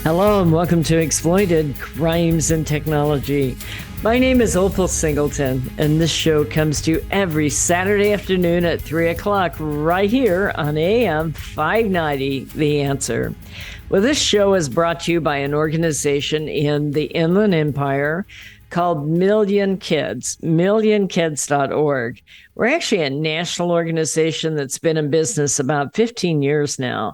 Hello and welcome to Exploited Crimes and Technology. My name is Opal Singleton, and this show comes to you every Saturday afternoon at 3 o'clock right here on AM 590, The Answer. Well, this show is brought to you by an organization in the Inland Empire called Million Kids, millionkids.org. We're actually a national organization that's been in business about 15 years now.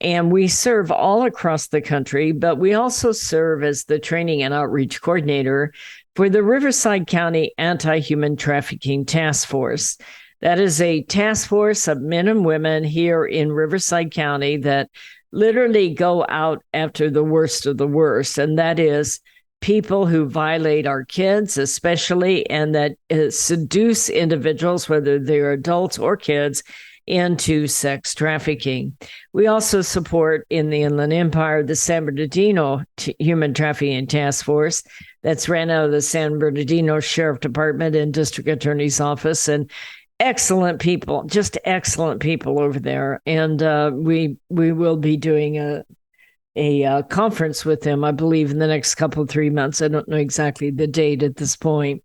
And we serve all across the country, but we also serve as the training and outreach coordinator for the Riverside County Anti-Human Trafficking Task Force. That is a task force of men and women here in Riverside County that literally go out after the worst of the worst, and that is people who violate our kids, especially, and that seduce individuals, whether they're adults or kids, into sex trafficking. We also support in the Inland Empire the San Bernardino Human Trafficking Task Force that's ran out of the San Bernardino Sheriff Department and District Attorney's Office, and excellent people, just excellent people over there. And we will be doing a conference with them, I believe, in the next couple of 3 months. I don't know exactly the date at this point.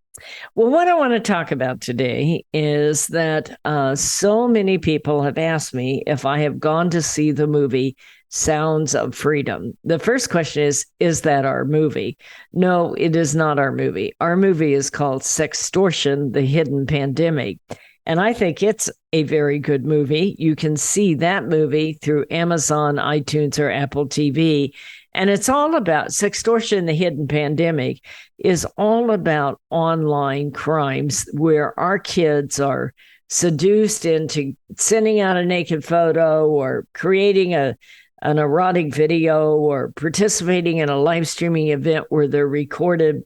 Well, what I want to talk about today is that so many people have asked me if I have gone to see the movie Sounds of Freedom. The first question is that our movie? No, it is not our movie. Our movie is called Sextortion, The Hidden Pandemic. And I think it's a very good movie. You can see that movie through Amazon, iTunes, or Apple TV. And it's all about Sextortion, The Hidden Pandemic is all about online crimes where our kids are seduced into sending out a naked photo or creating an erotic video or participating in a live streaming event where they're recorded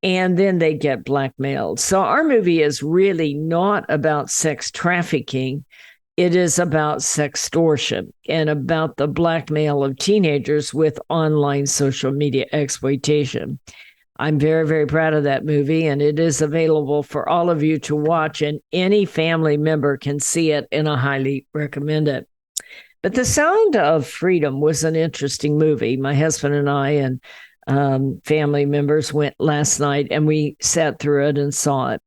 and then they get blackmailed. So our movie is really not about sex trafficking. It is about sextortion and about the blackmail of teenagers with online social media exploitation. I'm very, very proud of that movie, and it is available for all of you to watch, and any family member can see it, and I highly recommend it. But The Sound of Freedom was an interesting movie. My husband and I and family members went last night, and we sat through it and saw it.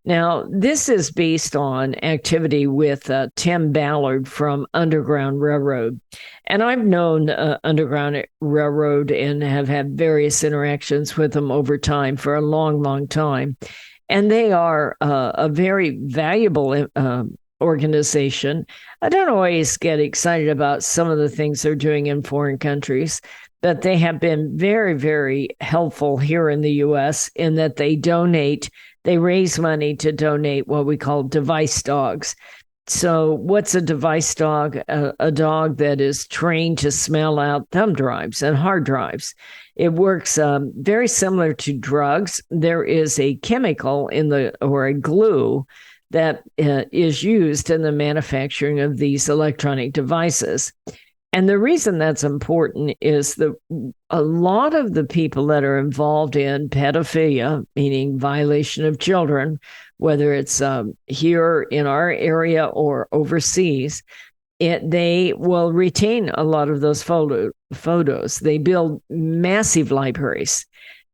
Now, this is based on activity with Tim Ballard from Underground Railroad. And I've known Underground Railroad and have had various interactions with them over time for a long, long time. And they are a very valuable organization. I don't always get excited about some of the things they're doing in foreign countries, but they have been very, very helpful here in the U.S. in that they raise money to donate what we call device dogs. So what's a device dog? A dog that is trained to smell out thumb drives and hard drives. It works very similar to drugs. There is a chemical or a glue that is used in the manufacturing of these electronic devices. And the reason that's important is that a lot of the people that are involved in pedophilia, meaning violation of children, whether it's here in our area or overseas, they will retain a lot of those photos. They build massive libraries,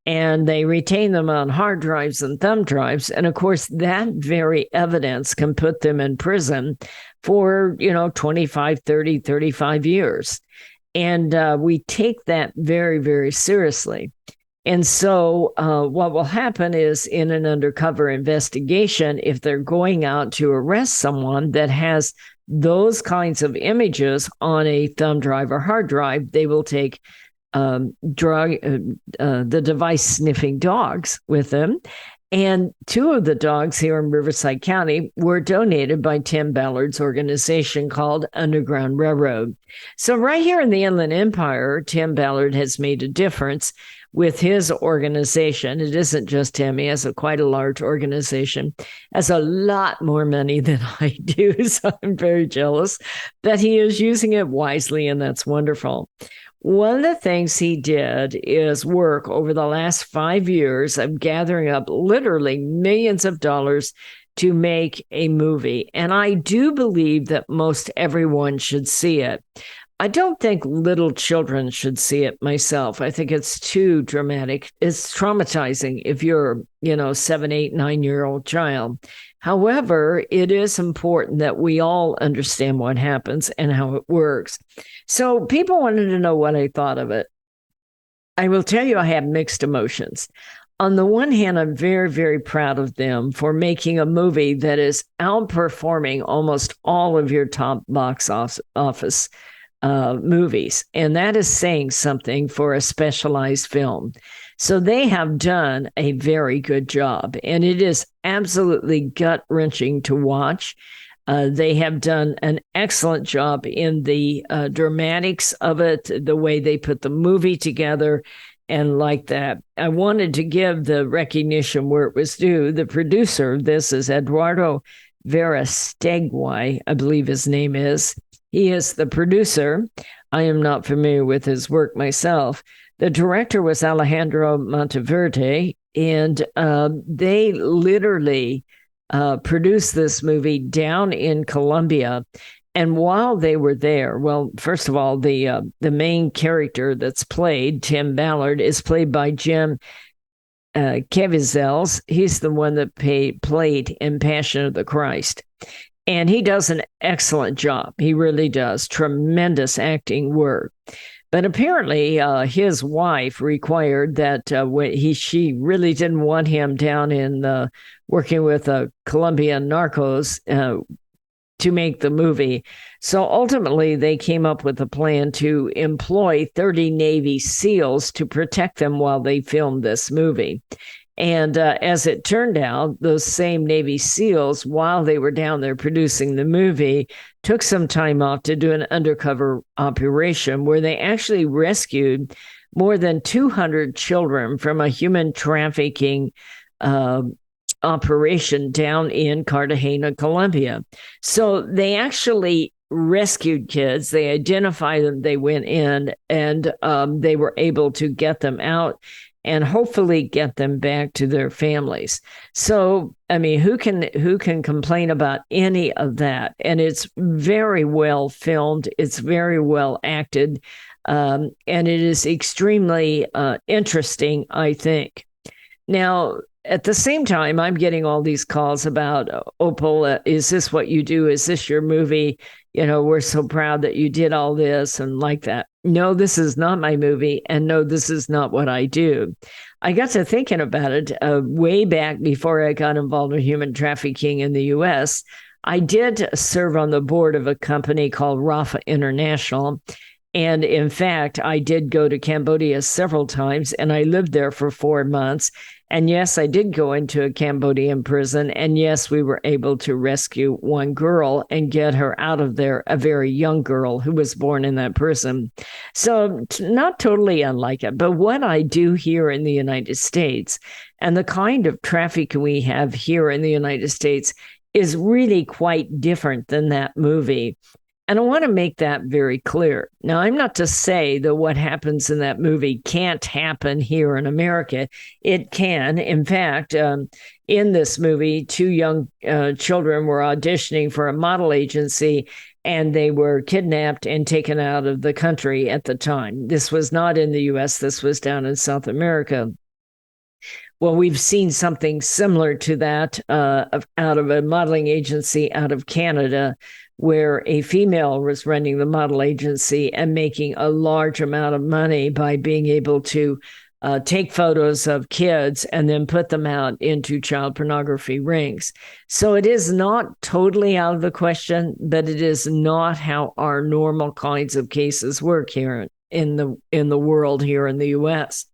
and they retain them on hard drives and thumb drives. And of course, that very evidence can put them in prison for, 25, 30, 35 years. And we take that very, very seriously. And so what will happen is in an undercover investigation, if they're going out to arrest someone that has those kinds of images on a thumb drive or hard drive, they will take the device sniffing dogs with them. And 2 of the dogs here in Riverside County were donated by Tim Ballard's organization called Underground Railroad. So right here in the Inland Empire, Tim Ballard has made a difference with his organization. It isn't just him. He has quite a large organization, has a lot more money than I do. So I'm very jealous that he is using it wisely, and that's wonderful. One of the things he did is work over the last 5 years of gathering up literally millions of dollars to make a movie. And I do believe that most everyone should see it. I don't think little children should see it myself. I think it's too dramatic. It's traumatizing if you're, 7, 8, 9-year-old child. However, it is important that we all understand what happens and how it works. So people wanted to know what I thought of it. I will tell you, I have mixed emotions. On the one hand, I'm very, very proud of them for making a movie that is outperforming almost all of your top box office movies. And that is saying something for a specialized film. So they have done a very good job, and it is absolutely gut-wrenching to watch. They have done an excellent job in the dramatics of it, the way they put the movie together, and like that. I wanted to give the recognition where it was due. The producer of this is Eduardo Verastegui, I believe his name is. He is the producer. I am not familiar with his work myself. The director was Alejandro Monteverde, and they literally produced this movie down in Colombia. And while they were there, well, first of all, the main character that's played, Tim Ballard, is played by Jim Caviezel. He's the one that played in Passion of the Christ. And he does an excellent job. He really does. Tremendous acting work. But apparently, his wife required that she really didn't want him down in working with Colombian narcos to make the movie. So ultimately, they came up with a plan to employ 30 Navy SEALs to protect them while they filmed this movie. And as it turned out, those same Navy SEALs, while they were down there producing the movie, took some time off to do an undercover operation where they actually rescued more than 200 children from a human trafficking operation down in Cartagena, Colombia. So they actually rescued kids. They identified them. They went in and they were able to get them out and hopefully get them back to their families. So, I mean, who can complain about any of that? And it's very well filmed. It's very well acted. And it is extremely interesting, I think. Now, at the same time, I'm getting all these calls about, Opal, is this what you do? Is this your movie? We're so proud that you did all this and like that. No, this is not my movie. And no, this is not what I do. I got to thinking about it way back before I got involved in human trafficking in the U.S. I did serve on the board of a company called Rapha International. And in fact, I did go to Cambodia several times, and I lived there for 4 months. And yes, I did go into a Cambodian prison. And yes, we were able to rescue one girl and get her out of there, a very young girl who was born in that prison. So not totally unlike it. But what I do here in the United States and the kind of traffic we have here in the United States is really quite different than that movie. And I want to make that very clear. Now, I'm not to say that what happens in that movie can't happen here in America. It can. In fact, in this movie, 2 young children were auditioning for a model agency, and they were kidnapped and taken out of the country at the time. This was not in the U.S. This was down in South America. Well, we've seen something similar to that out of a modeling agency out of Canada, where a female was running the model agency and making a large amount of money by being able to take photos of kids and then put them out into child pornography rings. So it is not totally out of the question, but it is not how our normal kinds of cases work here in the world here in the U.S.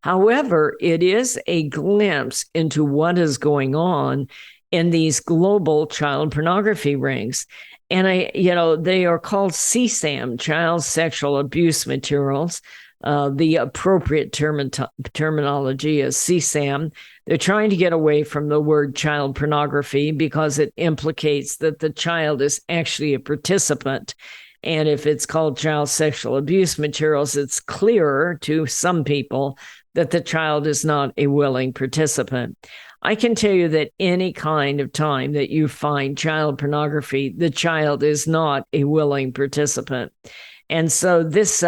However, it is a glimpse into what is going on in these global child pornography rings. And they are called CSAM, child sexual abuse materials. The appropriate terminology is CSAM. They're trying to get away from the word child pornography because it implicates that the child is actually a participant. And if it's called child sexual abuse materials, it's clearer to some people that the child is not a willing participant. I can tell you that any kind of time that you find child pornography, the child is not a willing participant. And so this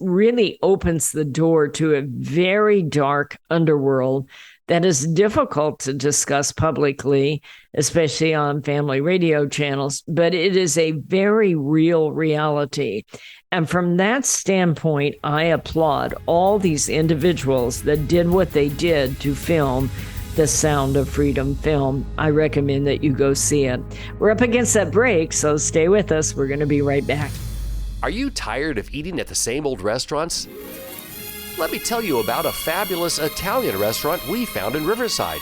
really opens the door to a very dark underworld that is difficult to discuss publicly, especially on family radio channels, but it is a very real reality. And from that standpoint, I applaud all these individuals that did what they did to film the Sound of Freedom film. I recommend that you go see it. We're up against that break, so stay with us. We're going to be right back. Are you tired of eating at the same old restaurants? Let me tell you about a fabulous Italian restaurant we found in Riverside,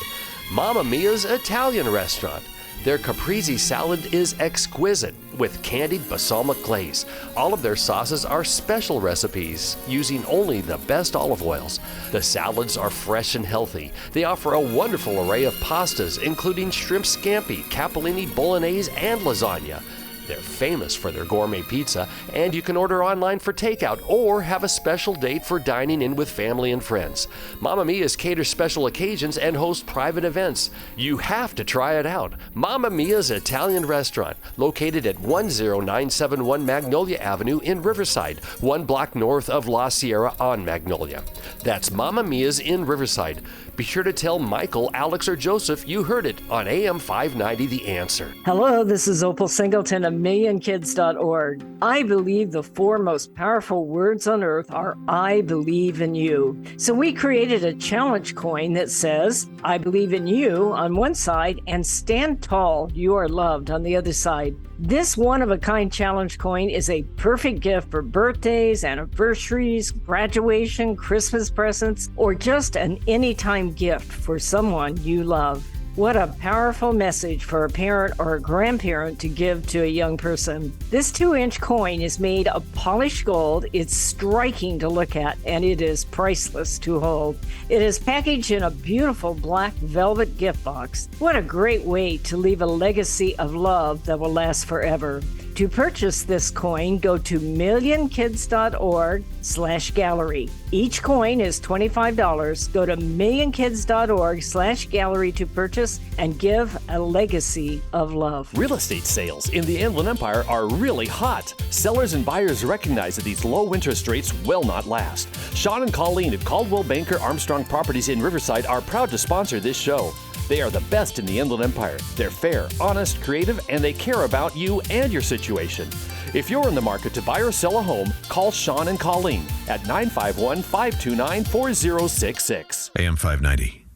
Mamma Mia's Italian Restaurant. Their caprese salad is exquisite with candied balsamic glaze. All of their sauces are special recipes using only the best olive oils. The salads are fresh and healthy. They offer a wonderful array of pastas, including shrimp scampi, capellini, bolognese, and lasagna. They're famous for their gourmet pizza, and you can order online for takeout or have a special date for dining in with family and friends. Mamma Mia's caters special occasions and hosts private events. You have to try it out. Mamma Mia's Italian Restaurant, located at 10971 Magnolia Avenue in Riverside, 1 block north of La Sierra on Magnolia. That's Mamma Mia's in Riverside. Be sure to tell Michael, Alex, or Joseph you heard it on AM 590 The Answer. Hello, this is Opal Singleton of MillionKids.org. I believe the 4 most powerful words on earth are I believe in you. So we created a challenge coin that says, I believe in you on one side and stand tall, you are loved on the other side. This one-of-a-kind challenge coin is a perfect gift for birthdays, anniversaries, graduation, Christmas presents, or just an anytime gift for someone you love. What a powerful message for a parent or a grandparent to give to a young person. This 2-inch coin is made of polished gold. It's striking to look at, and it is priceless to hold. It is packaged in a beautiful black velvet gift box. What a great way to leave a legacy of love that will last forever. To purchase this coin, go to millionkids.org/gallery. Each coin is $25. Go to millionkids.org/gallery to purchase and give a legacy of love. Real estate sales in the Inland Empire are really hot. Sellers and buyers recognize that these low interest rates will not last. Sean and Colleen at Caldwell Banker Armstrong Properties in Riverside are proud to sponsor this show. They are the best in the Inland Empire. They're fair, honest, creative, and they care about you and your situation. If you're in the market to buy or sell a home, call Sean and Colleen at 951-529-4066. AM 590,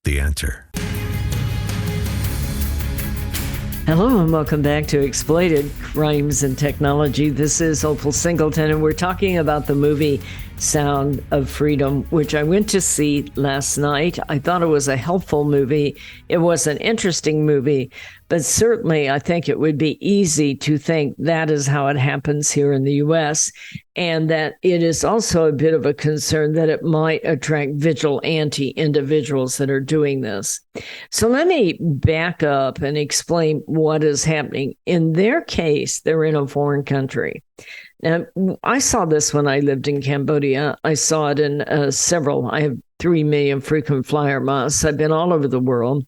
The Answer. Hello and welcome back to Exploited Crimes and Technology. This is Opal Singleton, and we're talking about the movie Sound of Freedom, which I went to see last night. I thought it was a helpful movie. It was an interesting movie, but certainly I think it would be easy to think that is how it happens here in the U.S., and that it is also a bit of a concern that it might attract vigilante individuals that are doing this. So let me back up and explain what is happening. In their case, they're in a foreign country. Now, I saw this when I lived in Cambodia. I saw it in I have 3 million frequent flyer miles. I've been all over the world,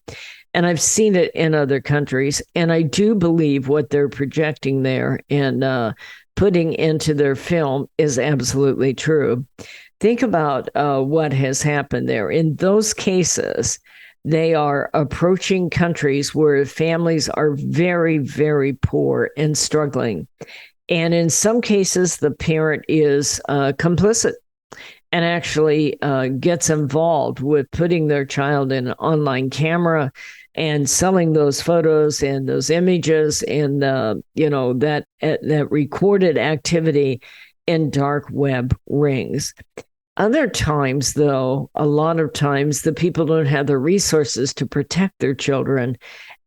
and I've seen it in other countries. And I do believe what they're projecting there and putting into their film is absolutely true. Think about what has happened there. In those cases, they are approaching countries where families are very, very poor and struggling. And in some cases, the parent is complicit and actually gets involved with putting their child in an online camera and selling those photos and those images and that recorded activity in dark web rings. Other times, though, a lot of times the people don't have the resources to protect their children,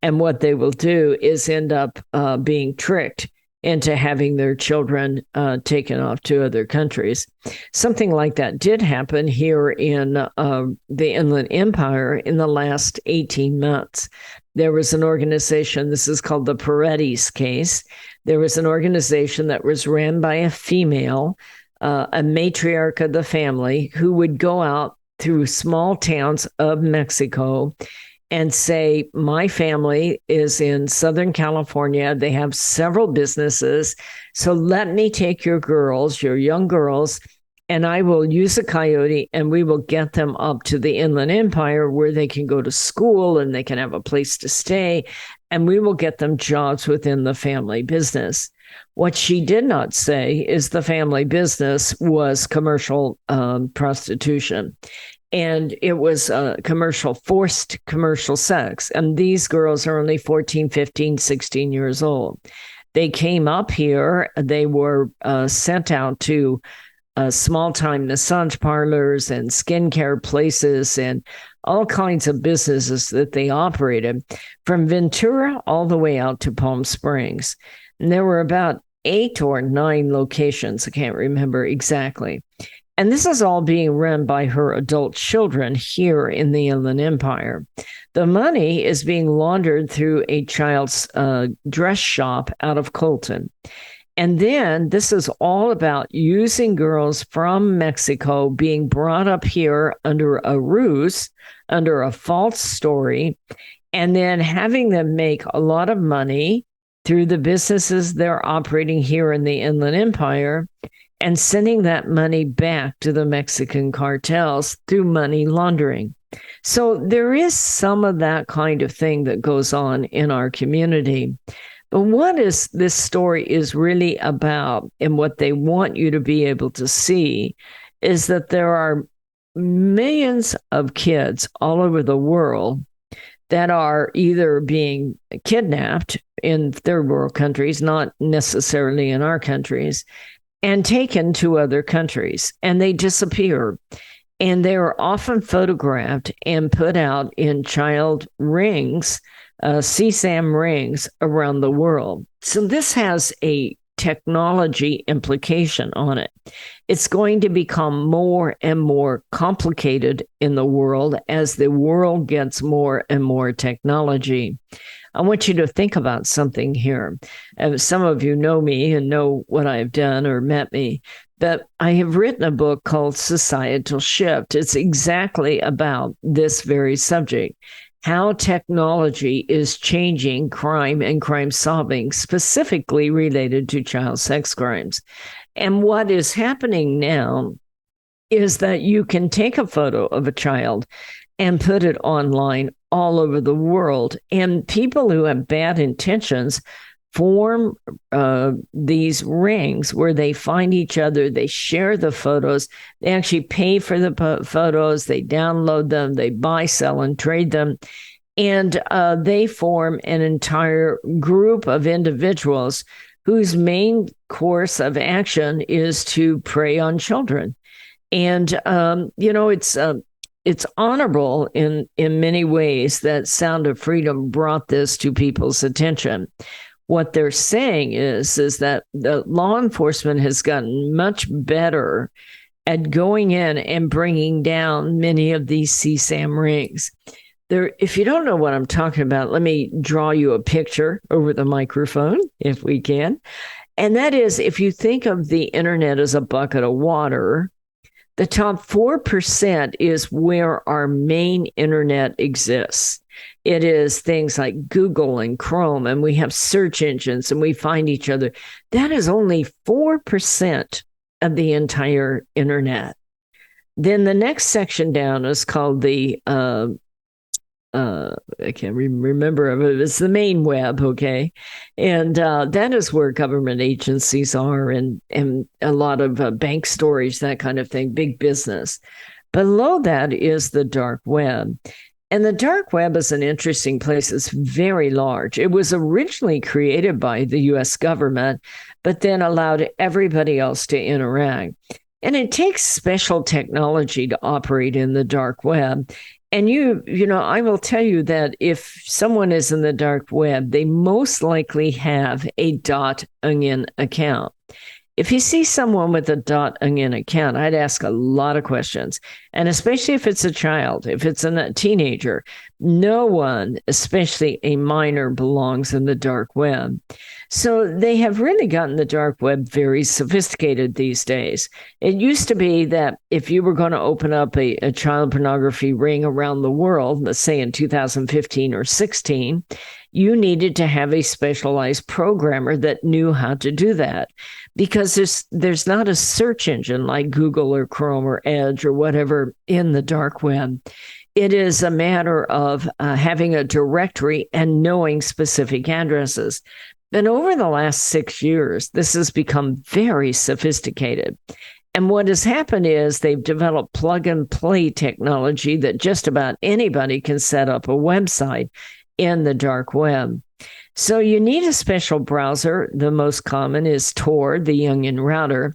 and what they will do is end up being tricked into having their children taken off to other countries. Something like that did happen here in the Inland Empire in the last 18 months. There was an organization, this is called the Portrays case. There was an organization that was ran by a female, a matriarch of the family, who would go out through small towns of Mexico and say, my family is in Southern California. They have several businesses. So let me take your girls, your young girls, and I will use a coyote and we will get them up to the Inland Empire where they can go to school and they can have a place to stay. And we will get them jobs within the family business. What she did not say is the family business was commercial prostitution. And it was forced commercial sex. And these girls are only 14, 15, 16 years old. They came up here. They were sent out to small-time massage parlors and skincare places and all kinds of businesses that they operated from Ventura all the way out to Palm Springs. And there were about 8 or 9 locations. I can't remember exactly. And this is all being run by her adult children here in the Inland Empire. The money is being laundered through a child's dress shop out of Colton. And then this is all about using girls from Mexico being brought up here under a ruse, under a false story, and then having them make a lot of money through the businesses they're operating here in the Inland Empire and sending that money back to the Mexican cartels through money laundering. So there is some of that kind of thing that goes on in our community. But what is this story is really about, and what they want you to be able to see, is that there are millions of kids all over the world that are either being kidnapped in third world countries, not necessarily in our countries, and taken to other countries, and they disappear. And they are often photographed and put out in child rings, CSAM rings around the world. So this has a technology implication on it. It's going to become more and more complicated in the world as the world gets more and more technology. I want you to think about something here. Some of you know me and know what I've done or met me, but I have written a book called Societal Shift. It's exactly about this very subject, how technology is changing crime and crime solving, specifically related to child sex crimes. And what is happening now is that you can take a photo of a child and put it online all over the world. And people who have bad intentions form these rings where they find each other, they share the photos, they actually pay for the photos, they download them, they buy, sell, and trade them, and they form an entire group of individuals whose main course of action is to prey on children. And, it's honorable in many ways that Sound of Freedom brought this to people's attention. What they're saying is that the law enforcement has gotten much better at going in and bringing down many of these CSAM rings. If you don't know what I'm talking about, let me draw you a picture over the microphone, if we can. And that is, if you think of the internet as a bucket of water, the top 4% is where our main internet exists. It is things like Google and Chrome, and we have search engines and we find each other. That is only 4% of the entire internet. Then the next section down is called the, I can't remember, but it's the main web, okay? And that is where government agencies are and a lot of bank stories, that kind of thing, big business. Below that is the dark web. And the dark web is an interesting place. It's very large. It was originally created by the U.S. government, but then allowed everybody else to interact. And it takes special technology to operate in the dark web. And I will tell you that if someone is in the dark web, they most likely have a .onion account. If you see someone with a .onion account, I'd ask a lot of questions. And especially if it's a child, if it's a teenager, no one, especially a minor, belongs in the dark web. So they have really gotten the dark web very sophisticated these days. It used to be that if you were going to open up a child pornography ring around the world, let's say in 2015 or 16, you needed to have a specialized programmer that knew how to do that, because there's not a search engine like Google or Chrome or Edge or whatever in the dark web. It is a matter of having a directory and knowing specific addresses. But over the last 6 years, this has become very sophisticated. And what has happened is they've developed plug and play technology that just about anybody can set up a website in the dark web. So you need a special browser. The most common is Tor, the Onion router,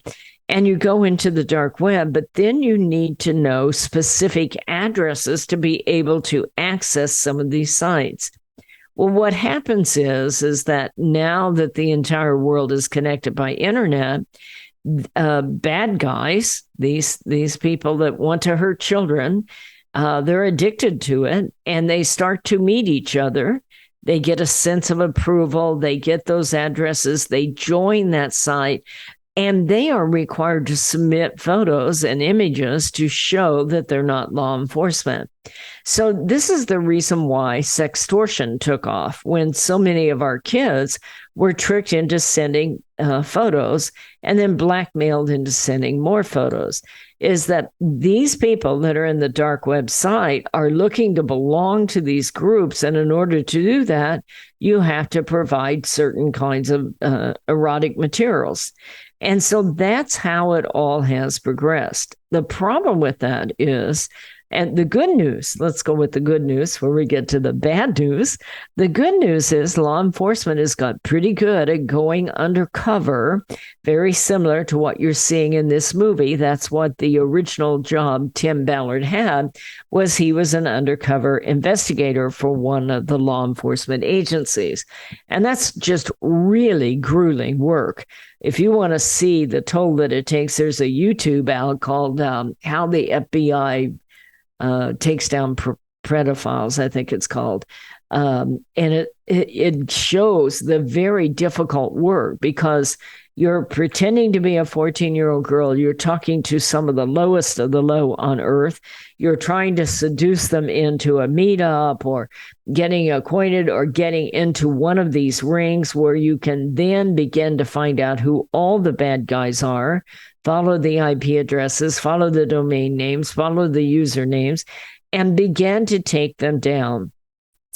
and you go into the dark web, but then you need to know specific addresses to be able to access some of these sites. Well, what happens is that now that the entire world is connected by internet, bad guys, these people that want to hurt children, they're addicted to it, and they start to meet each other. They get a sense of approval. They get those addresses. They join that site, and they are required to submit photos and images to show that they're not law enforcement. So this is the reason why sextortion took off, when so many of our kids were tricked into sending photos and then blackmailed into sending more photos, is that these people that are in the dark web site are looking to belong to these groups. And in order to do that, you have to provide certain kinds of erotic materials. And so that's how it all has progressed. The problem with that is, and the good news, let's go with the good news before we get to the bad news. The good news is law enforcement has got pretty good at going undercover, very similar to what you're seeing in this movie. That's what the original job Tim Ballard had, was he was an undercover investigator for one of the law enforcement agencies. And that's just really grueling work. If you want to see the toll that it takes, there's a YouTube out called How the FBI Takes Down Pedophiles, I think it's called. And it shows the very difficult work, because you're pretending to be a 14-year-old girl. You're talking to some of the lowest of the low on earth. You're trying to seduce them into a meetup or getting acquainted or getting into one of these rings where you can then begin to find out who all the bad guys are, follow the IP addresses, follow the domain names, follow the usernames, and begin to take them down.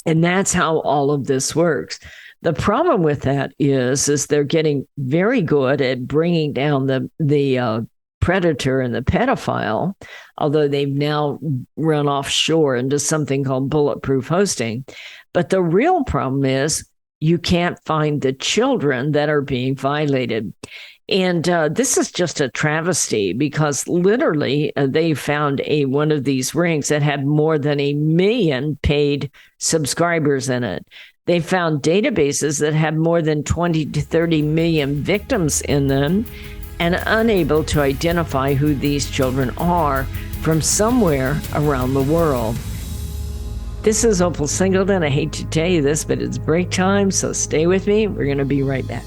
And that's how all of this works. The problem with that is they're getting very good at bringing down the predator and the pedophile, although they've now run offshore into something called bulletproof hosting. But the real problem is you can't find the children that are being violated. And this is just a travesty, because literally they found one of these rings that had more than 1 million paid subscribers in it. They found databases that had more than 20 to 30 million victims in them, and unable to identify who these children are from somewhere around the world. This is Opal Singleton. I hate to tell you this, but it's break time, so stay with me. We're going to be right back.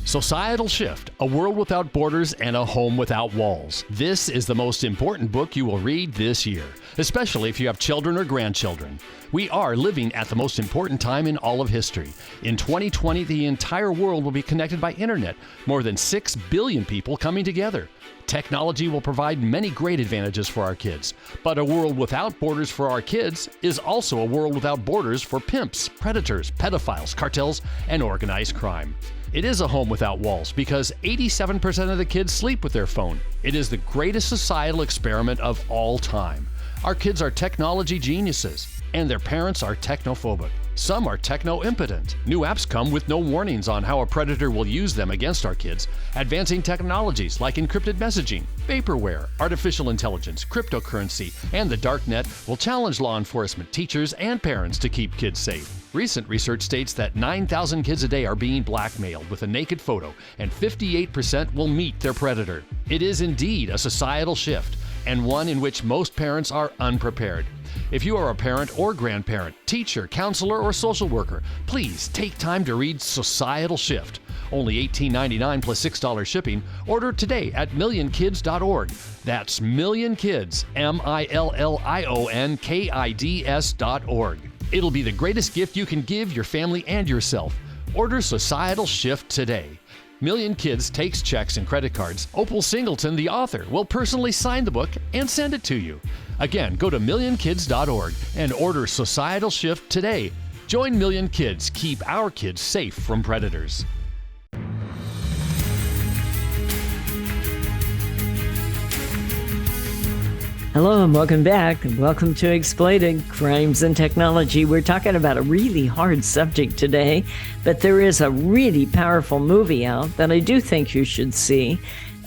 Societal Shift, A World Without Borders and a Home Without Walls. This is the most important book you will read this year, especially if you have children or grandchildren. We are living at the most important time in all of history. In 2020, the entire world will be connected by internet, more than 6 billion people coming together. Technology will provide many great advantages for our kids, but a world without borders for our kids is also a world without borders for pimps, predators, pedophiles, cartels, and organized crime. It is a home without walls because 87% of the kids sleep with their phone. It is the greatest societal experiment of all time. Our kids are technology geniuses, and their parents are technophobic. Some are techno-impotent. New apps come with no warnings on how a predator will use them against our kids. Advancing technologies like encrypted messaging, vaporware, artificial intelligence, cryptocurrency, and the dark net will challenge law enforcement, teachers, and parents to keep kids safe. Recent research states that 9,000 kids a day are being blackmailed with a naked photo, and 58% will meet their predator. It is indeed a societal shift, and one in which most parents are unprepared. If you are a parent or grandparent, teacher, counselor, or social worker, please take time to read Societal Shift. Only $18.99 plus $6 shipping. Order today at millionkids.org. That's millionkids, millionkids.org. It'll be the greatest gift you can give your family and yourself. Order Societal Shift today. Million Kids takes checks and credit cards. Opal Singleton, the author, will personally sign the book and send it to you. Again, go to millionkids.org and order Societal Shift today. Join Million Kids. Keep our kids safe from predators. Hello and welcome back. Welcome to Exploited Crimes and Technology. We're talking about a really hard subject today, but there is a really powerful movie out that I do think you should see.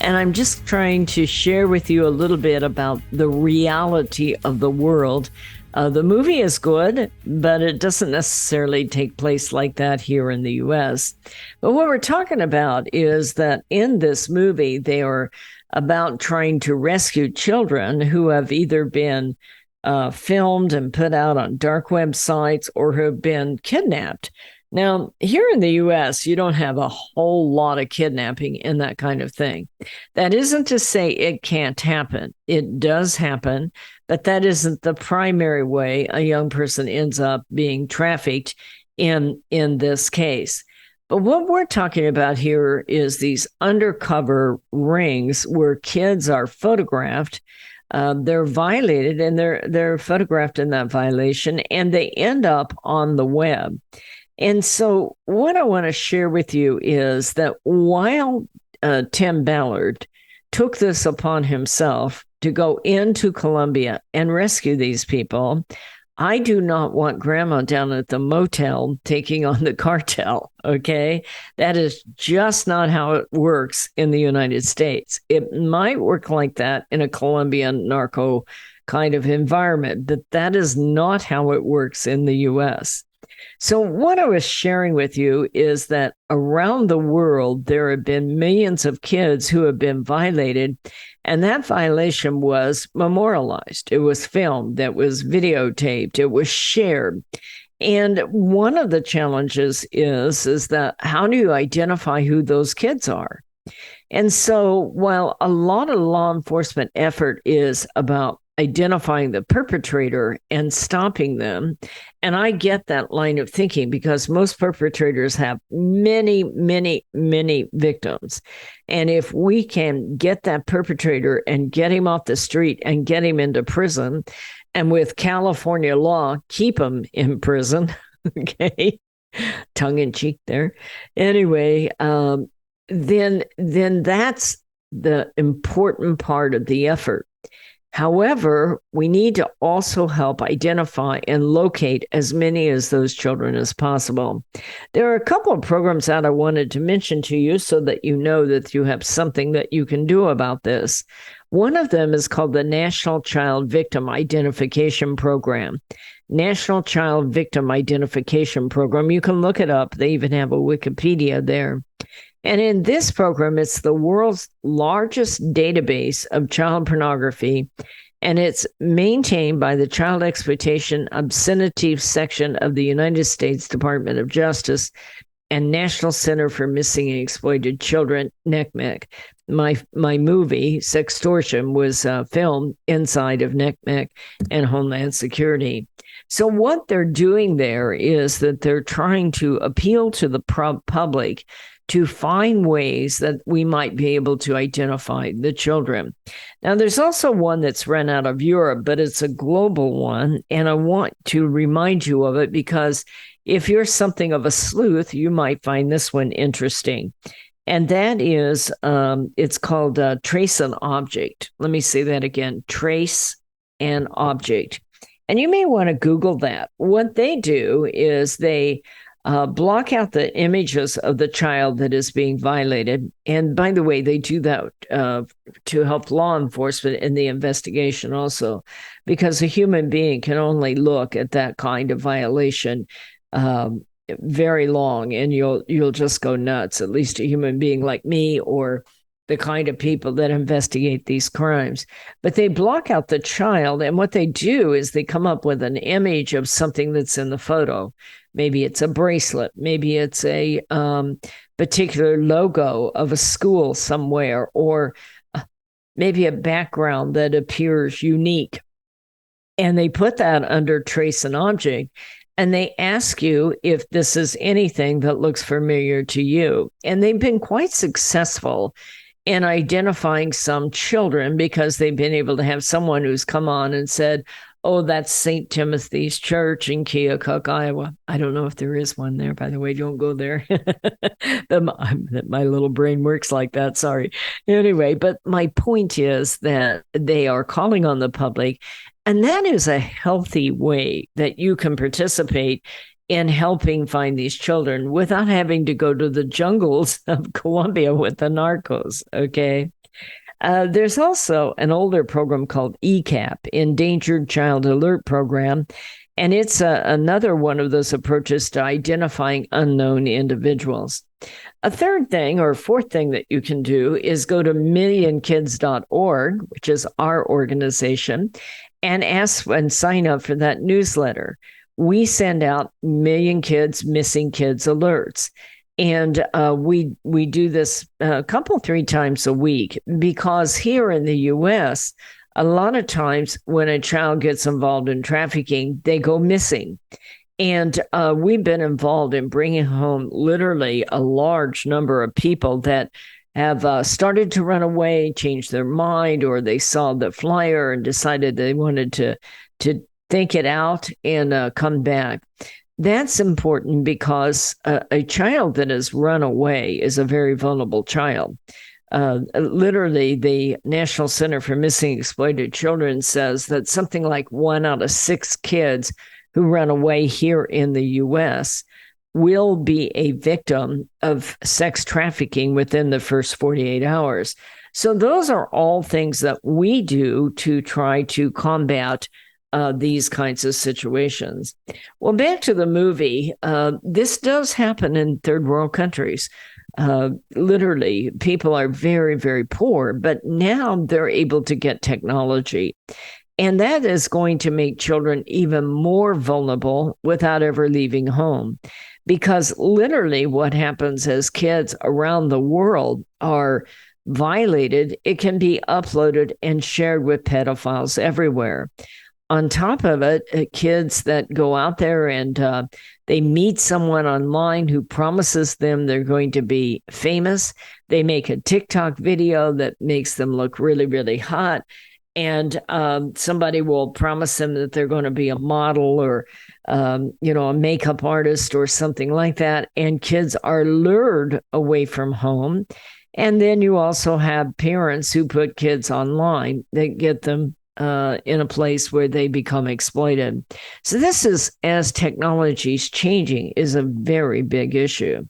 And I'm just trying to share with you a little bit about the reality of the world. The movie is good, but it doesn't necessarily take place like that here in the U.S. But what we're talking about is that in this movie, they are about trying to rescue children who have either been filmed and put out on dark websites or who have been kidnapped. Now, here in the U.S., you don't have a whole lot of kidnapping and that kind of thing. That isn't to say it can't happen. It does happen, but that isn't the primary way a young person ends up being trafficked in this case. But what we're talking about here is these undercover rings where kids are photographed. They're violated and they're photographed in that violation, and they end up on the web. And so what I want to share with you is that while Tim Ballard took this upon himself to go into Colombia and rescue these people, I do not want grandma down at the motel taking on the cartel, okay? That is just not how it works in the United States. It might work like that in a Colombian narco kind of environment, but that is not how it works in the U.S. So what I was sharing with you is that around the world, there have been millions of kids who have been violated, and that violation was memorialized. It was filmed, that was videotaped, it was shared. And one of the challenges is that how do you identify who those kids are? And so while a lot of law enforcement effort is about identifying the perpetrator and stopping them. And I get that line of thinking because most perpetrators have many, many, many victims. And if we can get that perpetrator and get him off the street and get him into prison, and with California law, keep him in prison, okay, tongue in cheek there. Anyway, then that's the important part of the effort. However, we need to also help identify and locate as many of those children as possible. There are a couple of programs that I wanted to mention to you so that you know that you have something that you can do about this. One of them is called the National Child Victim Identification Program. National Child Victim Identification Program. You can look it up. They even have a Wikipedia there. And in this program, it's the world's largest database of child pornography, and it's maintained by the Child Exploitation Obscenity Section of the United States Department of Justice and National Center for Missing and Exploited Children, NCMEC. My movie, Sextortion, was filmed inside of NCMEC and Homeland Security. So what they're doing there is that they're trying to appeal to the public to find ways that we might be able to identify the children. Now, there's also one that's run out of Europe, but it's a global one, and I want to remind you of it because if you're something of a sleuth, you might find this one interesting. And that is, it's called Trace an Object. Let me say that again, Trace an Object. And you may want to Google that. What they do is they block out the images of the child that is being violated. And by the way, they do that to help law enforcement in the investigation also, because a human being can only look at that kind of violation very long, and you'll just go nuts, at least a human being like me or the kind of people that investigate these crimes. But they block out the child, and what they do is they come up with an image of something that's in the photo. Maybe it's a bracelet. Maybe it's a particular logo of a school somewhere, or maybe a background that appears unique. And they put that under trace an object, and they ask you if this is anything that looks familiar to you. And they've been quite successful in identifying some children, because they've been able to have someone who's come on and said, oh, that's St. Timothy's Church in Keokuk, Iowa. I don't know if there is one there, by the way. Don't go there. My little brain works like that. Sorry. Anyway, but my point is that they are calling on the public, and that is a healthy way that you can participate in helping find these children without having to go to the jungles of Colombia with the narcos, okay? There's also an older program called ECAP, Endangered Child Alert Program, and it's another one of those approaches to identifying unknown individuals. A third thing or fourth thing that you can do is go to millionkids.org, which is our organization, and ask and sign up for that newsletter. We send out Million Kids Missing Kids alerts. And we do this a couple, 3 times a week, because here in the U.S., a lot of times when a child gets involved in trafficking, they go missing. And we've been involved in bringing home literally a large number of people that have started to run away, changed their mind, or they saw the flyer and decided they wanted to think it out and come back. That's important because a child that has run away is a very vulnerable child. Literally, the National Center for Missing Exploited Children says that something like 1 out of 6 kids who run away here in the U.S. will be a victim of sex trafficking within the first 48 hours. So those are all things that we do to try to combat these kinds of situations. Well, back to the movie, this does happen in third world countries. Literally, people are very, very poor, but now they're able to get technology. And that is going to make children even more vulnerable without ever leaving home. Because literally what happens as kids around the world are violated, it can be uploaded and shared with pedophiles everywhere. On top of it, kids that go out there and they meet someone online who promises them they're going to be famous. They make a TikTok video that makes them look really, really hot. And somebody will promise them that they're going to be a model or, a makeup artist or something like that. And kids are lured away from home. And then you also have parents who put kids online that get them in a place where they become exploited. So this is, as technology is changing, is a very big issue.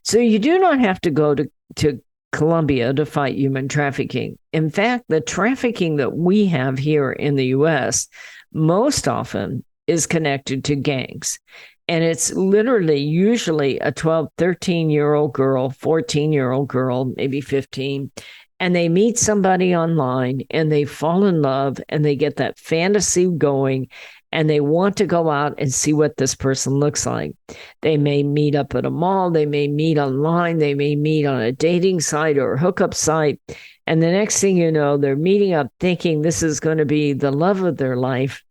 So you do not have to go to Colombia to fight human trafficking. In fact, the trafficking that we have here in the U.S. most often is connected to gangs. And it's literally usually a 12, 13-year-old girl, 14-year-old girl, maybe 15, and they meet somebody online and they fall in love and they get that fantasy going and they want to go out and see what this person looks like. They may meet up at a mall, they may meet online, they may meet on a dating site or a hookup site. And the next thing you know, they're meeting up thinking this is going to be the love of their life.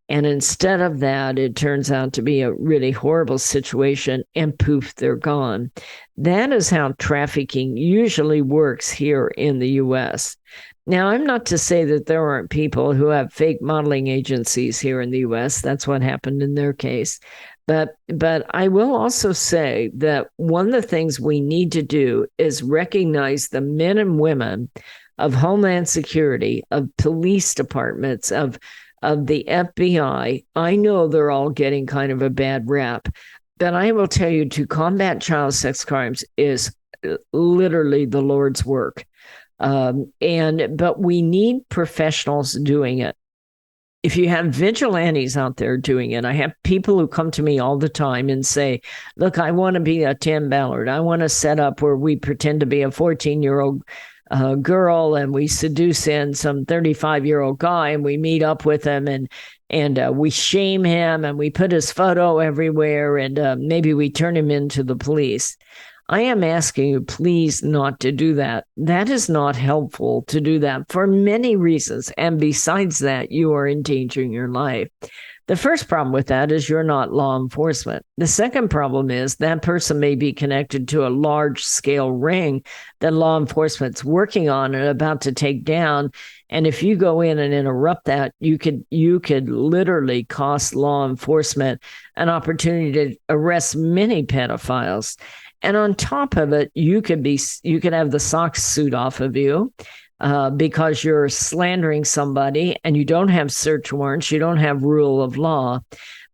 And instead of that, it turns out to be a really horrible situation, and poof, they're gone. That is how trafficking usually works here in the U.S. Now, I'm not to say that there aren't people who have fake modeling agencies here in the U.S. That's what happened in their case. But I will also say that one of the things we need to do is recognize the men and women of Homeland Security, of police departments, of of the FBI. I know they're all getting kind of a bad rap, but I will tell you, to combat child sex crimes is literally the Lord's work. But we need professionals doing it. If you have vigilantes out there doing it, I have people who come to me all the time and say, look, I want to be a Tim Ballard. I want to set up where we pretend to be a 14-year-old girl and we seduce in some 35-year-old guy and we meet up with him and we shame him and we put his photo everywhere and maybe we turn him into the police. I am asking you, please, not to do that. That is not helpful to do that for many reasons. And besides that, you are endangering your life. The first problem with that is you're not law enforcement. The second problem is that person may be connected to a large-scale ring that law enforcement's working on and about to take down. And if you go in and interrupt that, you could literally cost law enforcement an opportunity to arrest many pedophiles. And on top of it, you could have the socks suit off of you because you're slandering somebody and you don't have search warrants, you don't have rule of law.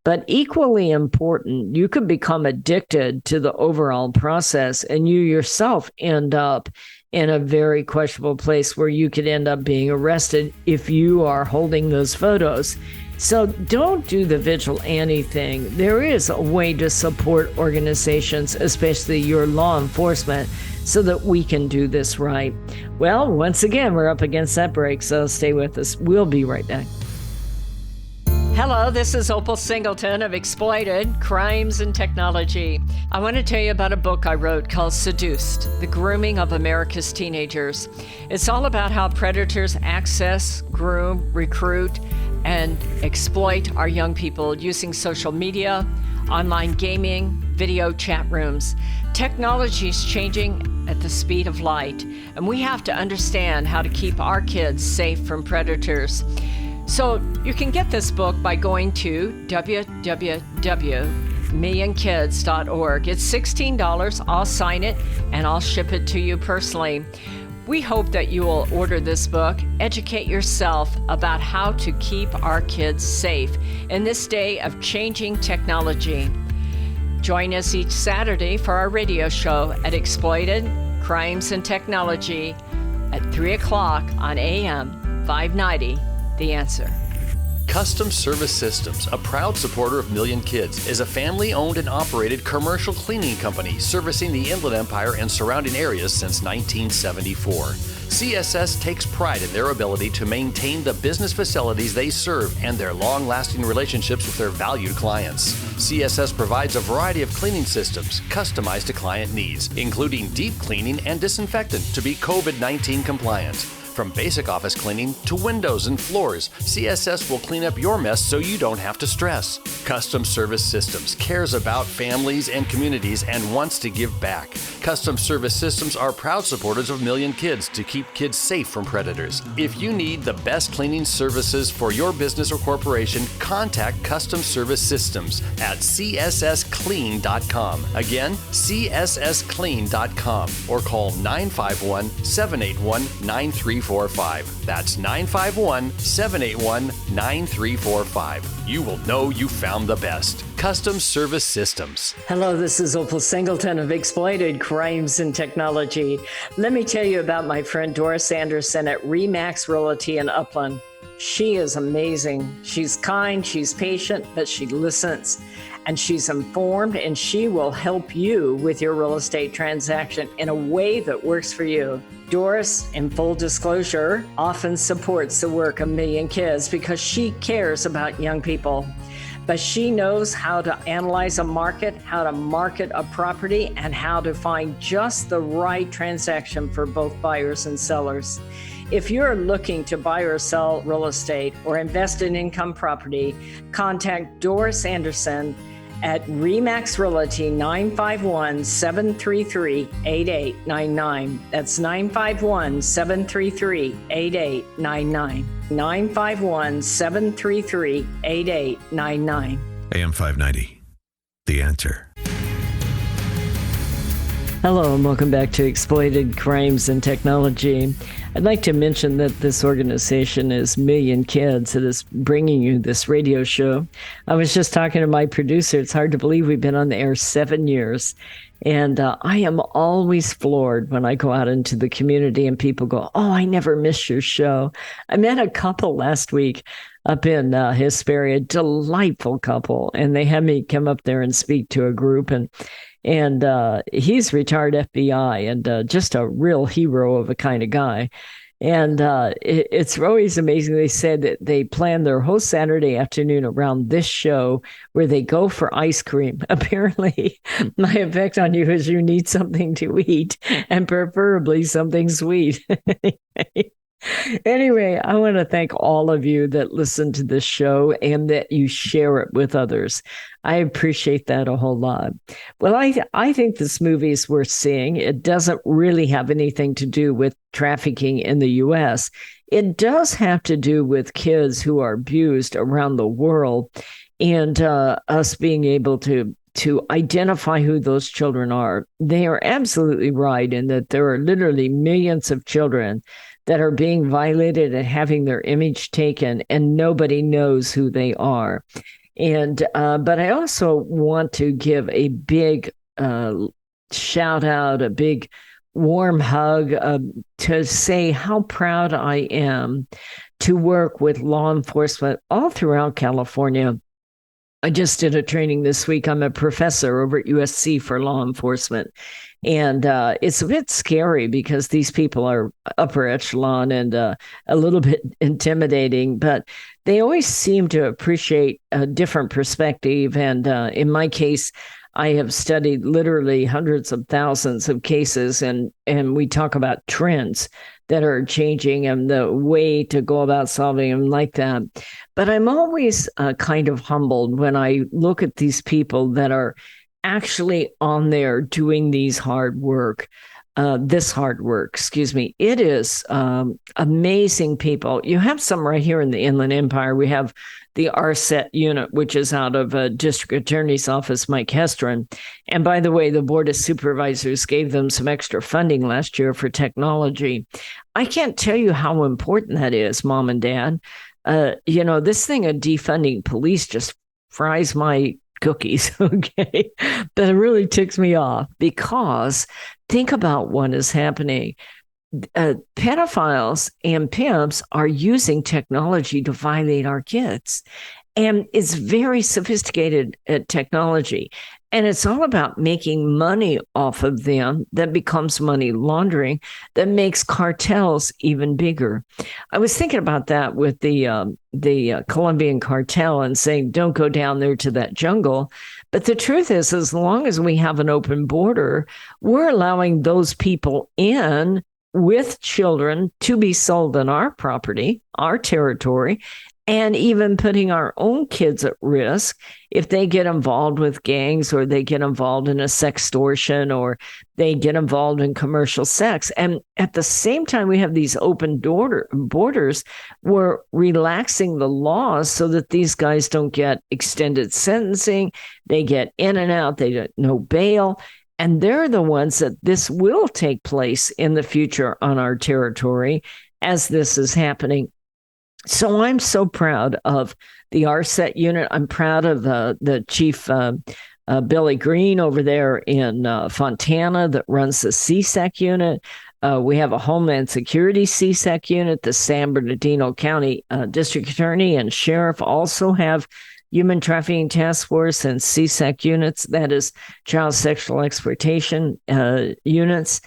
But equally important, you could become addicted to the overall process and you yourself end up in a very questionable place where you could end up being arrested if you are holding those photos. So don't do the vigilante thing. There is a way to support organizations, especially your law enforcement, so that we can do this right. Well, once again, we're up against that break, so stay with us. We'll be right back. Hello, this is Opal Singleton of Exploited, Crimes and Technology. I want to tell you about a book I wrote called Seduced, The Grooming of America's Teenagers. It's all about how predators access, groom, recruit, and exploit our young people using social media, online gaming, video chat rooms. Technology is changing at the speed of light, and we have to understand how to keep our kids safe from predators. So you can get this book by going to www.millionkids.org. It's $16. I'll sign it and I'll ship it to you personally. We hope that you will order this book, educate yourself about how to keep our kids safe in this day of changing technology. Join us each Saturday for our radio show at Exploited, Crimes and Technology at 3 o'clock on AM 590. The Answer. Custom Service Systems, a proud supporter of Million Kids, is a family-owned and operated commercial cleaning company servicing the Inland Empire and surrounding areas since 1974. CSS takes pride in their ability to maintain the business facilities they serve and their long-lasting relationships with their valued clients. CSS provides a variety of cleaning systems customized to client needs, including deep cleaning and disinfectant to be COVID-19 compliant. From basic office cleaning to windows and floors, CSS will clean up your mess so you don't have to stress. Custom Service Systems cares about families and communities and wants to give back. Custom Service Systems are proud supporters of Million Kids to keep kids safe from predators. If you need the best cleaning services for your business or corporation, contact Custom Service Systems at cssclean.com. Again, cssclean.com, or call 951-781-9345. That's 951-781-9345. You will know you found the best. Custom Service Systems. Hello, this is Opal Singleton of Exploited Crimes and Technology. Let me tell you about my friend Doris Anderson at Remax Realty in Upland. She is amazing. She's kind, she's patient, but she listens. And she's informed, and she will help you with your real estate transaction in a way that works for you. Doris, in full disclosure, often supports the work of Million Kids because she cares about young people. But she knows how to analyze a market, how to market a property, and how to find just the right transaction for both buyers and sellers. If you're looking to buy or sell real estate or invest in income property, contact Doris Anderson at Remax Realty 951-733-8899. That's 951-733-8899. 951-733-8899. AM 590. The Answer. Hello and welcome back to Exploited Crimes and Technology. I'd like to mention that this organization is Million Kids that is bringing you this radio show. I was just talking to my producer. It's hard to believe we've been on the air 7 years. And I am always floored when I go out into the community and people go, "Oh, I never miss your show." I met a couple last week up in Hesperia, delightful couple. And they had me come up there and speak to a group. And he's retired FBI and just a real hero of a kind of guy. And it's always amazing. They said that they plan their whole Saturday afternoon around this show where they go for ice cream. Apparently, my effect on you is you need something to eat and preferably something sweet. Anyway, I want to thank all of you that listen to this show and that you share it with others. I appreciate that a whole lot. Well, I think this movie is worth seeing. It doesn't really have anything to do with trafficking in the U.S. It does have to do with kids who are abused around the world and us being able to identify who those children are. They are absolutely right in that there are literally millions of children that are being violated and having their image taken, and nobody knows who they are. And but I also want to give a big shout out, a big warm hug to say how proud I am to work with law enforcement all throughout California. I just did a training this week. I'm a professor over at USC for law enforcement. And it's a bit scary because these people are upper echelon and a little bit intimidating, but they always seem to appreciate a different perspective. And in my case, I have studied literally hundreds of thousands of cases, and we talk about trends that are changing and the way to go about solving them like that. But I'm always kind of humbled when I look at these people that are actually on there doing this hard work, excuse me. It is amazing people. You have some right here in the Inland Empire. We have the RSET unit, which is out of a district attorney's office, Mike Hestron. And by the way, the Board of Supervisors gave them some extra funding last year for technology. I can't tell you how important that is, Mom and Dad. This thing of defunding police just fries my cookies, okay? But it really ticks me off because think about what is happening. Pedophiles and pimps are using technology to violate our kids. And it's very sophisticated technology. And it's all about making money off of them that becomes money laundering that makes cartels even bigger. I was thinking about that with the Colombian cartel and saying, don't go down there to that jungle. But the truth is, as long as we have an open border, we're allowing those people in with children to be sold on our property, our territory, and even putting our own kids at risk if they get involved with gangs or they get involved in a sextortion or they get involved in commercial sex. And at the same time, we have these open borders. We're relaxing the laws so that these guys don't get extended sentencing. They get in and out. They get no bail. And they're the ones that this will take place in the future on our territory as this is happening. So I'm so proud of the RSET unit. I'm proud of the chief, Billy Green over there in Fontana that runs the CSAC unit. We have a Homeland Security CSAC unit. The San Bernardino County District Attorney and Sheriff also have Human Trafficking Task Force and CSAC units, that is Child Sexual Exploitation units.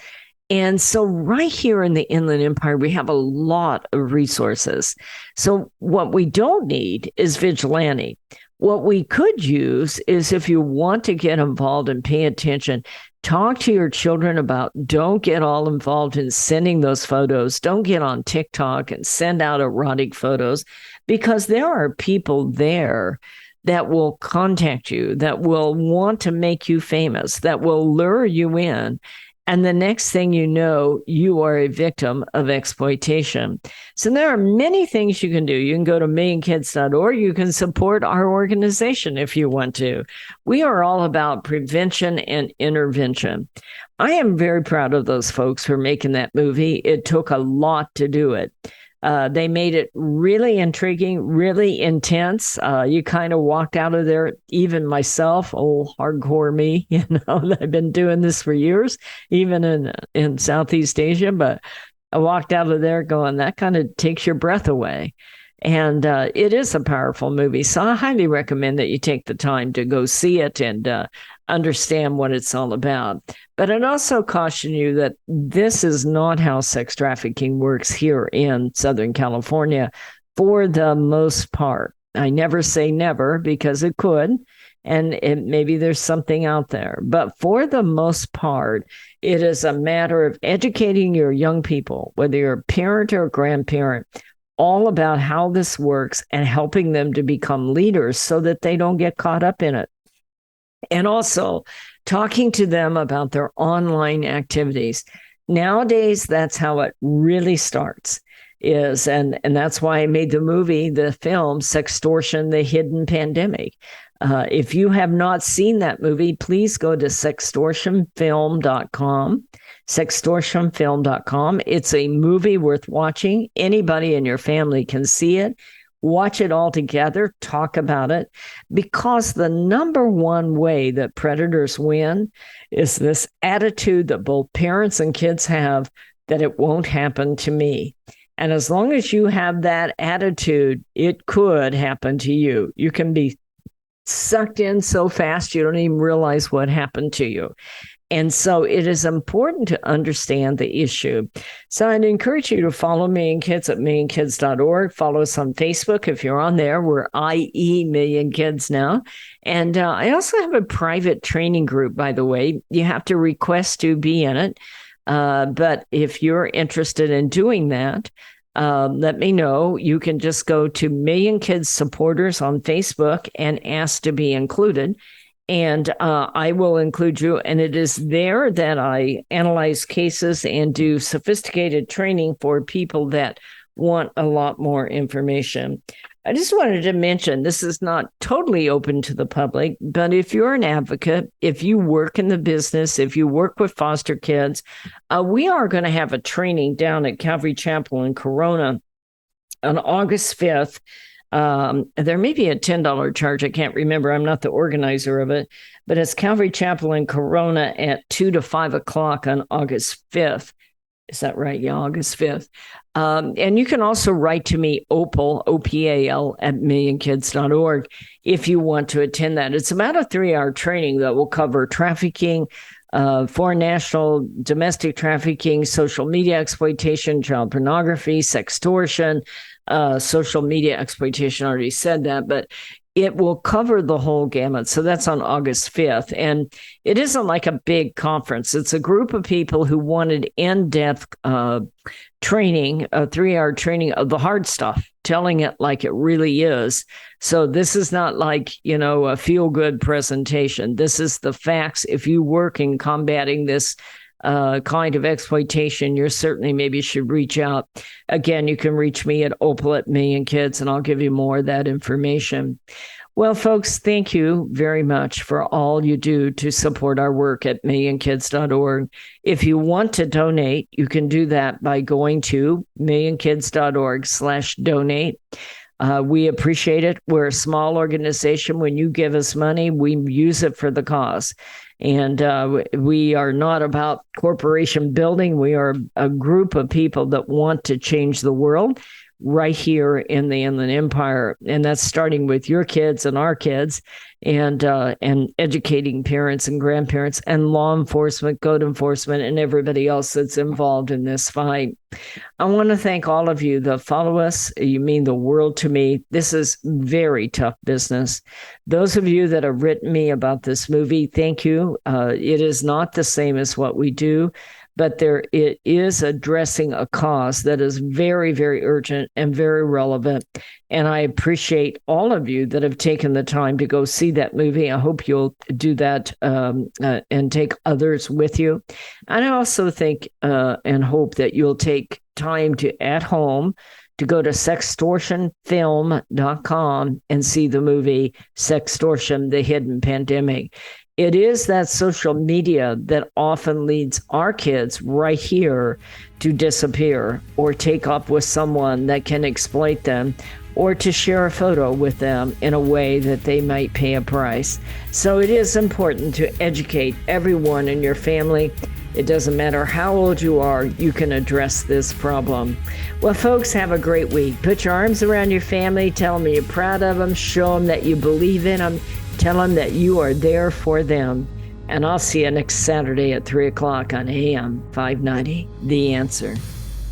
And so right here in the Inland Empire, we have a lot of resources. So what we don't need is vigilante. What we could use is if you want to get involved and pay attention, talk to your children about don't get all involved in sending those photos. Don't get on TikTok and send out erotic photos because there are people there that will contact you, that will want to make you famous, that will lure you in. And the next thing you know, you are a victim of exploitation. So there are many things you can do. You can go to millionkids.org. You can support our organization if you want to. We are all about prevention and intervention. I am very proud of those folks for making that movie. It took a lot to do it. They made it really intriguing, really intense. You kind of walked out of there, even myself, old hardcore me, I've been doing this for years, even in Southeast Asia, but I walked out of there going, that kind of takes your breath away. And it is a powerful movie. So I highly recommend that you take the time to go see it and understand what it's all about. But I'd also caution you that this is not how sex trafficking works here in Southern California for the most part. I never say never because it could, and maybe there's something out there. But for the most part, it is a matter of educating your young people, whether you're a parent or a grandparent, all about how this works and helping them to become leaders so that they don't get caught up in it. And also talking to them about their online activities. Nowadays, that's how it really starts. And that's why I made the film, Sextortion, The Hidden Pandemic. If you have not seen that movie, please go to sextortionfilm.com. Sextortionfilm.com. It's a movie worth watching. Anybody in your family can see it. Watch it all together, talk about it, because the number one way that predators win is this attitude that both parents and kids have that it won't happen to me. And as long as you have that attitude, it could happen to you. You can be sucked in so fast you don't even realize what happened to you. And so it is important to understand the issue. So I'd encourage you to follow Million Kids at millionkids.org. Follow us on Facebook if you're on there. We're IE Million Kids now. And I also have a private training group, by the way. You have to request to be in it. But if you're interested in doing that, let me know. You can just go to Million Kids Supporters on Facebook and ask to be included. And I will include you. And it is there that I analyze cases and do sophisticated training for people that want a lot more information. I just wanted to mention, this is not totally open to the public, but if you're an advocate, if you work in the business, if you work with foster kids, we are going to have a training down at Calvary Chapel in Corona on August 5th. There may be a $10 charge. I can't remember. I'm not the organizer of it, but it's Calvary Chapel in Corona at 2 to 5 o'clock on August 5th. Is that right? Yeah, August 5th. And you can also write to me, Opal, OPAL, at millionkids.org if you want to attend that. It's about a 3-hour training that will cover trafficking, foreign national, domestic trafficking, social media exploitation, child pornography, sextortion, social media exploitation. I already said that, but it will cover the whole gamut. So that's on August 5th. And it isn't like a big conference. It's a group of people who wanted in-depth training, a 3-hour training of the hard stuff, telling it like it really is. So this is not like, a feel-good presentation. This is the facts. If you work in combating this kind of exploitation, you certainly maybe should reach out. Again, you can reach me at Opal at Million Kids, and I'll give you more of that information. Well, folks, thank you very much for all you do to support our work at millionkids.org. If you want to donate, you can do that by going to millionkids.org/donate. We appreciate it. We're a small organization. When you give us money, we use it for the cause. And we are not about corporation building. We are a group of people that want to change the world right here in the Inland Empire. And that's starting with your kids and our kids, and educating parents and grandparents and law enforcement, code enforcement, and everybody else that's involved in this fight. I want to thank all of you that follow us. You mean the world to me. This is very tough business. Those of you that have written me about this movie, thank you. It is not the same as what we do, but it is addressing a cause that is very, very urgent and very relevant. And I appreciate all of you that have taken the time to go see that movie. I hope you'll do that and take others with you. And I also think and hope that you'll take time to, at home, to go to sextortionfilm.com and see the movie Sextortion, The Hidden Pandemic. It is that social media that often leads our kids right here to disappear or take up with someone that can exploit them, or to share a photo with them in a way that they might pay a price. So it is important to educate everyone in your family. It doesn't matter how old you are, you can address this problem. Well, folks, have a great week. Put your arms around your family, tell them you're proud of them, show them that you believe in them, tell them that you are there for them. And I'll see you next Saturday at 3 o'clock on AM 590, The Answer.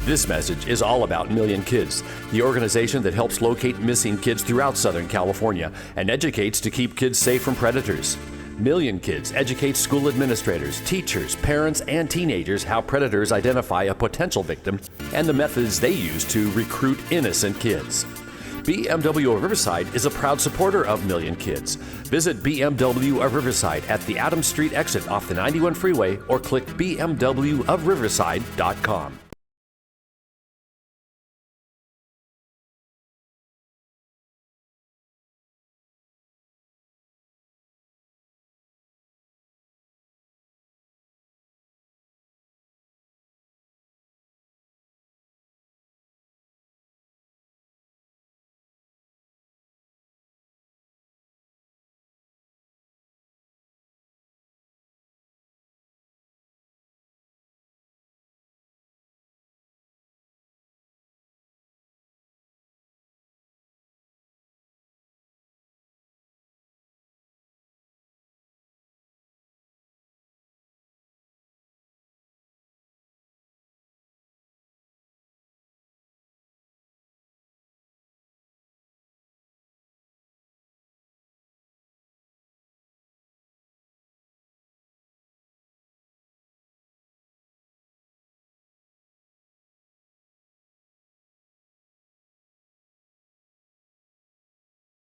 This message is all about Million Kids, the organization that helps locate missing kids throughout Southern California and educates to keep kids safe from predators. Million Kids educates school administrators, teachers, parents, and teenagers how predators identify a potential victim and the methods they use to recruit innocent kids. BMW of Riverside is a proud supporter of Million Kids. Visit BMW of Riverside at the Adams Street exit off the 91 freeway or click bmwofriverside.com.